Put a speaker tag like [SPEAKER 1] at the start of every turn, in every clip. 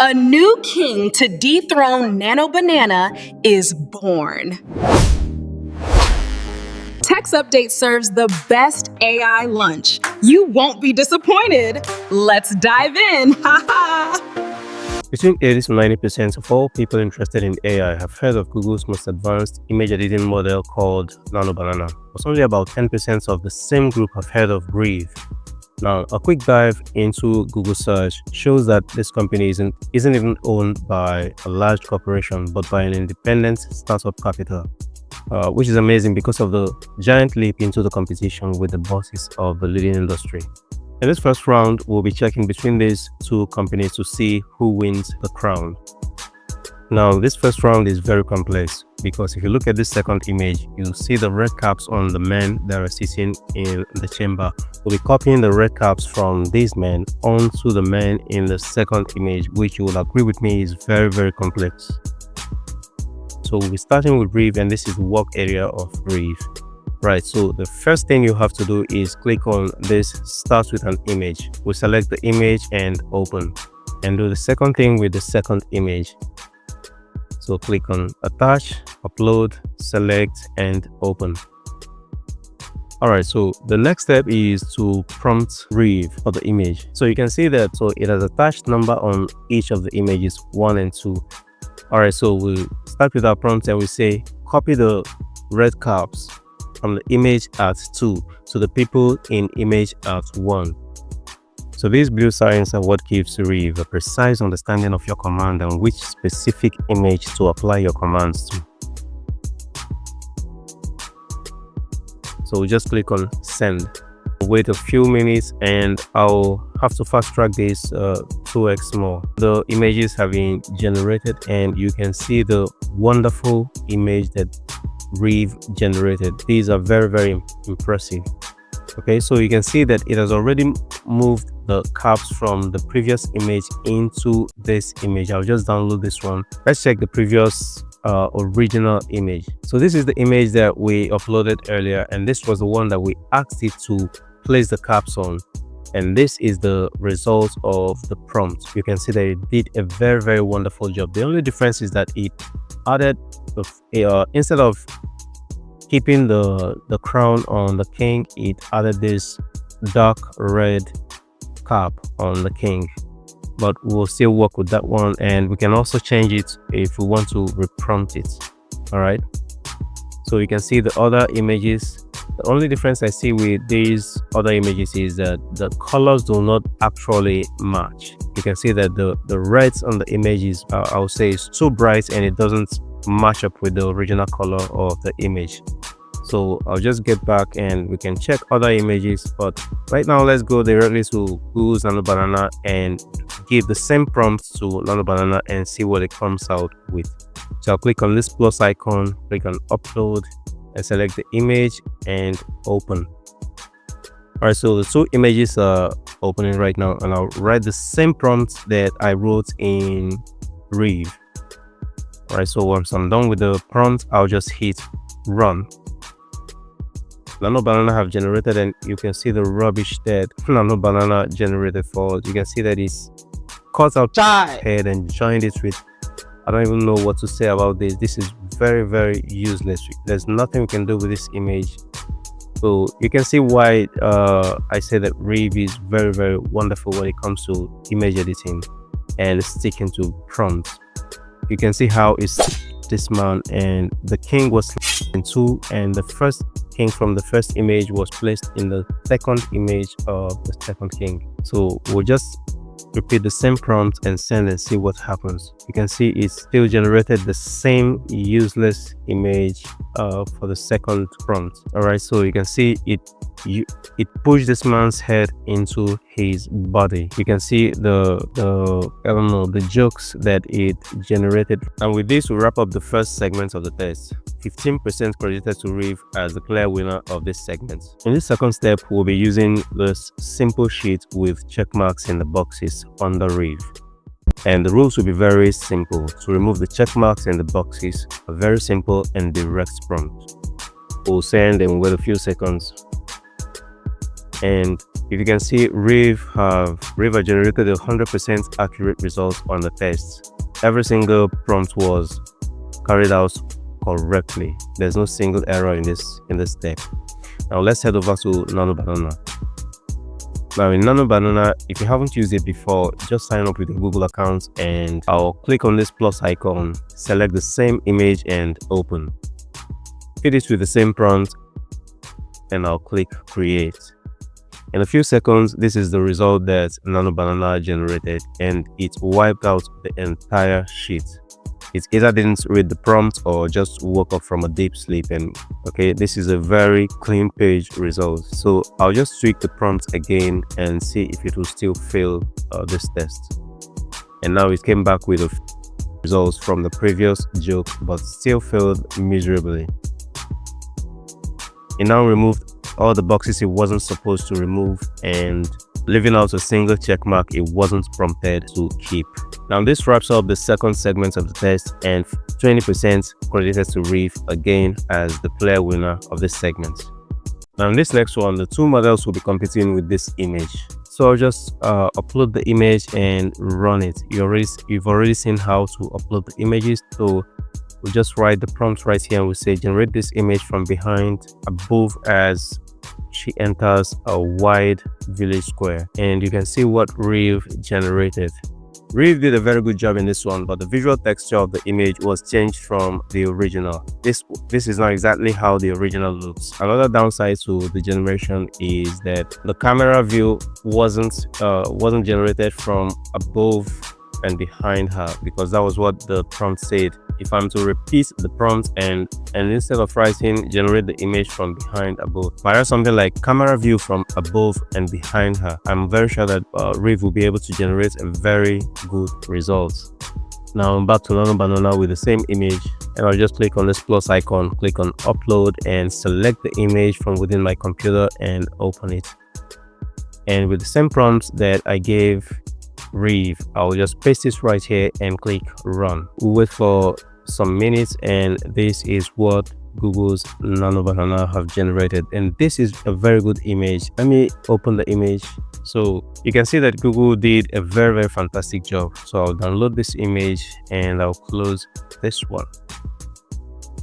[SPEAKER 1] A new king to dethrone Nano Banana is born. Text Update serves the best AI lunch. You won't be disappointed. Let's dive in.
[SPEAKER 2] Between 80 to 90% of all people interested in AI have heard of Google's most advanced image editing model called Nano Banana, but only about 10% of the same group have heard of Reve. Now, a quick dive into Google search shows that this company isn't even owned by a large corporation, but by an independent startup capital, which is amazing because of the giant leap into the competition with the bosses of the leading industry. In this first round, we'll be checking between these two companies to see who wins the crown. Now, this first round is very complex because if you look at this second image, you'll see the red caps on the men that are sitting in the chamber. We'll be copying the red caps from these men onto the men in the second image, which you will agree with me is very, very complex. So we'll be starting with Reve, and this is the work area of Reve. Right, so the first thing you have to do is click on this start with an image. We'll select the image and open, and do the second thing with the second image. So click on attach, upload, select, and open. Alright, so the next step is to prompt Reve for the image. So you can see that it has attached number on each of the images 1 and 2. Alright, so we'll start with our prompt and we say copy the red caps from the image at 2 to the people in image at 1. So these blue signs are what gives Reve a precise understanding of your command and which specific image to apply your commands to. So we'll just click on send. Wait a few minutes and I'll have to fast track this 2x more. The images have been generated and you can see the wonderful image that Reve generated. These are very, very impressive. Okay, so you can see that it has already moved the caps from the previous image into this image. I'll just download this one. Let's check the previous original image. So this is the image that we uploaded earlier, and this was the one that we asked it to place the caps on, and this is the result of the prompt. You can see that it did a very, very wonderful job. The only difference is that it added instead of keeping the crown on the king, it added this dark red cap on the king, but we'll still work with that one, and we can also change it if we want to reprompt it. All right, so you can see the other images. The only difference I see with these other images is that the colors do not actually match. You can see that the reds on the images, I would say, is too bright and it doesn't match up with the original color of the image. So I'll just get back and we can check other images, but right now let's go directly to Google's Nano Banana and give the same prompt to Nano Banana and see what it comes out with. So I'll click on this plus icon, click on upload and select the image and open. All right, so the two images are opening right now, and I'll write the same prompt that I wrote in Reve. All right, so once I'm done with the prompt, I'll just hit run. Nano Banana have generated, and you can see the rubbish that Nano Banana generated for us. You can see that it's cut out head and joined it with, I don't even know what to say about this. This is very, very useless. There's nothing we can do with this image. So you can see why I say that Reve is very, very wonderful when it comes to image editing and sticking to prompts. You can see how it's this man, and the king was in 2, and the first king from the first image was placed in the second image of the second king. So we'll just repeat the same prompt and send and see what happens. You can see it still generated the same useless image for the second prompt. All right, so you can see it pushed this man's head into his body. You can see the jokes that it generated. And with this, we wrap up the first segment of the test. 15% credited to Reve as the clear winner of this segment. In this second step, we'll be using this simple sheet with check marks in the boxes under Reve. And the rules will be very simple. To remove the check marks in the boxes, a very simple and direct prompt. We'll send and wait a few seconds. And If you can see, Reve have generated 100% accurate results on the test. Every single prompt was carried out correctly. There's no single error in this step. Now let's head over to Nano Banana. Now in Nano Banana, if you haven't used it before, just sign up with a Google account and I'll click on this plus icon, select the same image and open. Feed it with the same prompt and I'll click create. In a few seconds, this is the result that Nano Banana generated and it wiped out the entire sheet. It either didn't read the prompt or just woke up from a deep sleep. And okay, this is a very clean page result. So I'll just tweak the prompt again and see if it will still fail this test. And now it came back with the results from the previous joke, but still failed miserably. It now removed all the boxes it wasn't supposed to remove and leaving out a single check mark it wasn't prompted to keep. Now this wraps up the second segment of the test and 20% credited to Reve again as the clear winner of this segment. Now in this next one, the two models will be competing with this image. So I'll just upload the image and run it. You've already seen how to upload the images. So we'll just write the prompt right here and we'll say generate this image from behind above as she enters a wide village square, and you can see what Reve generated. Reve did a very good job in this one, but the visual texture of the image was changed from the original. This is not exactly how the original looks. Another downside to the generation is that the camera view wasn't generated from above and behind her, because that was what the prompt said. If I'm to repeat the prompt and instead of writing generate the image from behind above, if I write something like camera view from above and behind her, I'm very sure that Reve will be able to generate a very good result. Now I'm back to Nano Banana with the same image, and I'll just click on this plus icon, click on upload and select the image from within my computer and open it. And with the same prompt that I gave Reve, I'll just paste this right here and click run. We'll wait for some minutes and this is what Google's Nano Banana have generated, and this is a very good image. Let me open the image. So you can see that Google did a very fantastic job. So I'll download this image and I'll close this one.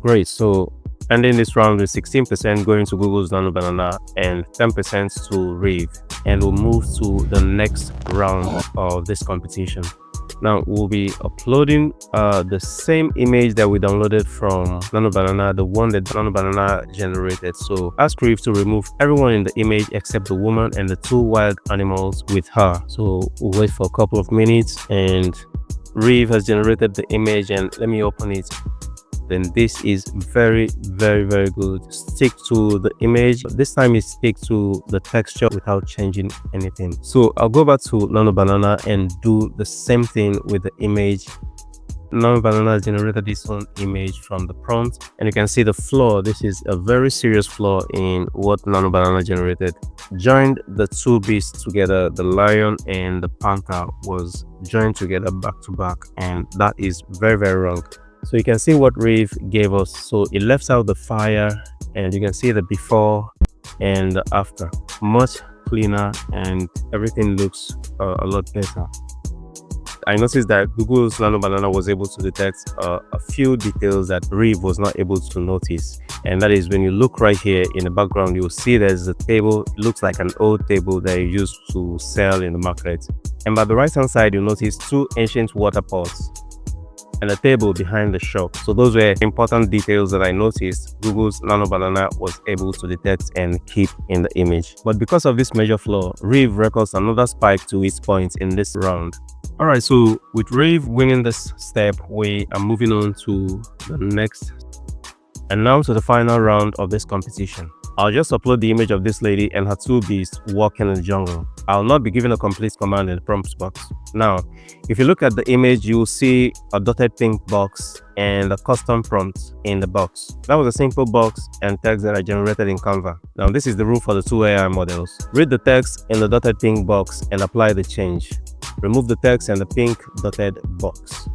[SPEAKER 2] Great. So ending this round with 16% going to Google's Nano Banana and 10% to Reve, and we'll move to the next round of this competition. Now we'll be uploading the same image that we downloaded from Nano Banana, the one that Nano Banana generated. So ask Reve to remove everyone in the image except the woman and the two wild animals with her. So we'll wait for a couple of minutes and Reve has generated the image, and let me open it. Then this is very good. Stick to the image. This time it sticks to the texture without changing anything. So I'll go back to Nano Banana and do the same thing with the image. Nano Banana has generated this own image from the prompt, and you can see the flaw. This is a very serious flaw in what Nano Banana generated. Joined the two beasts together, the lion and the panther was joined together back to back, and that is very wrong. So you can see what Reve gave us. So it left out the fire, and you can see the before and the after. Much cleaner and everything looks a lot better. I noticed that Google's Nano Banana was able to detect a few details that Reve was not able to notice. And that is when you look right here in the background, you'll see there's a table. It looks like an old table that you used to sell in the market. And by the right hand side, you'll notice two ancient water pots and a table behind the shop. So those were important details that I noticed Google's Nano Banana was able to detect and keep in the image. But because of this major flaw, Reve records another spike to its point in this round. Alright, so with Reve winning this step, we are moving on to the next and now to the final round of this competition. I'll just upload the image of this lady and her two beasts walking in the jungle. I'll not be given a complete command in the prompt box. Now, if you look at the image, you will see a dotted pink box and a custom prompt in the box. That was a simple box and text that I generated in Canva. Now, this is the rule for the two AI models. Read the text in the dotted pink box and apply the change. Remove the text and the pink dotted box.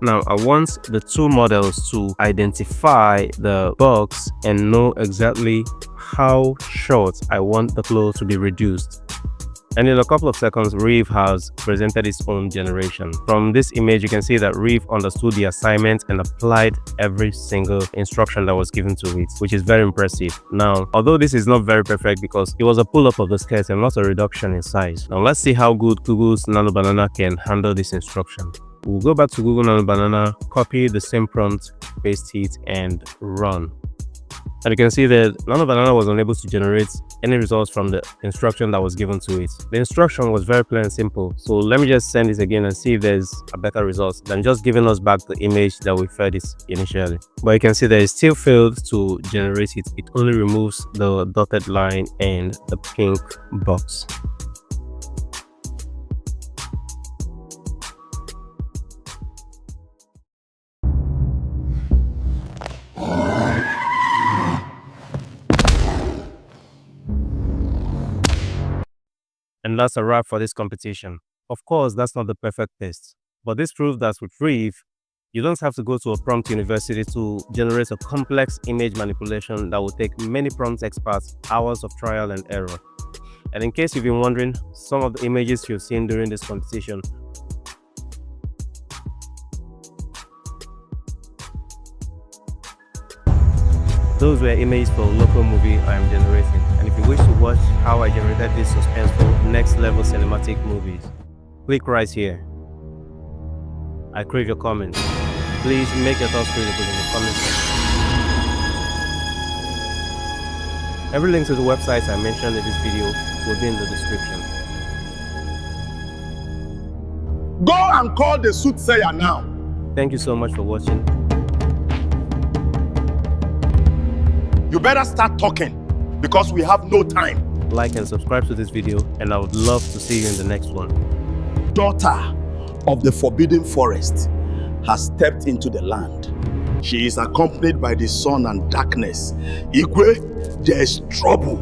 [SPEAKER 2] Now, I want the two models to identify the bugs and know exactly how short I want the flow to be reduced. And in a couple of seconds, Reve has presented its own generation. From this image, you can see that Reve understood the assignment and applied every single instruction that was given to it, which is very impressive. Now, although this is not very perfect because it was a pull-up of the skirt and not a reduction in size. Now, let's see how good Google's Nano Banana can handle this instruction. We'll go back to Google Nano Banana, copy the same prompt, paste it, and run. And you can see that Nano Banana was unable to generate any results from the instruction that was given to it. The instruction was very plain and simple. So let me just send it again and see if there's a better result than just giving us back the image that we fed it initially. But you can see that it still failed to generate it. It only removes the dotted line and the pink box. And that's a wrap for this competition. Of course, that's not the perfect test, but this proves that with Reve, you don't have to go to a prompt university to generate a complex image manipulation that will take many prompt experts hours of trial and error. And in case you've been wondering, some of the images you've seen during this competition those were images for a local movie I am generating. And if you wish to watch how I generated these suspenseful next level cinematic movies, click right here. I crave your comments. Please make your thoughts critical in the comment section. Every link to the websites I mentioned in this video will be in the description.
[SPEAKER 3] Go and call the soothsayer now.
[SPEAKER 2] Thank you so much for watching.
[SPEAKER 3] You better start talking because we have no time.
[SPEAKER 2] Like and subscribe to this video, and I would love to see you in the next one.
[SPEAKER 3] Daughter of the forbidden forest has stepped into the land. She is accompanied by the sun and darkness. Igwe, there is trouble.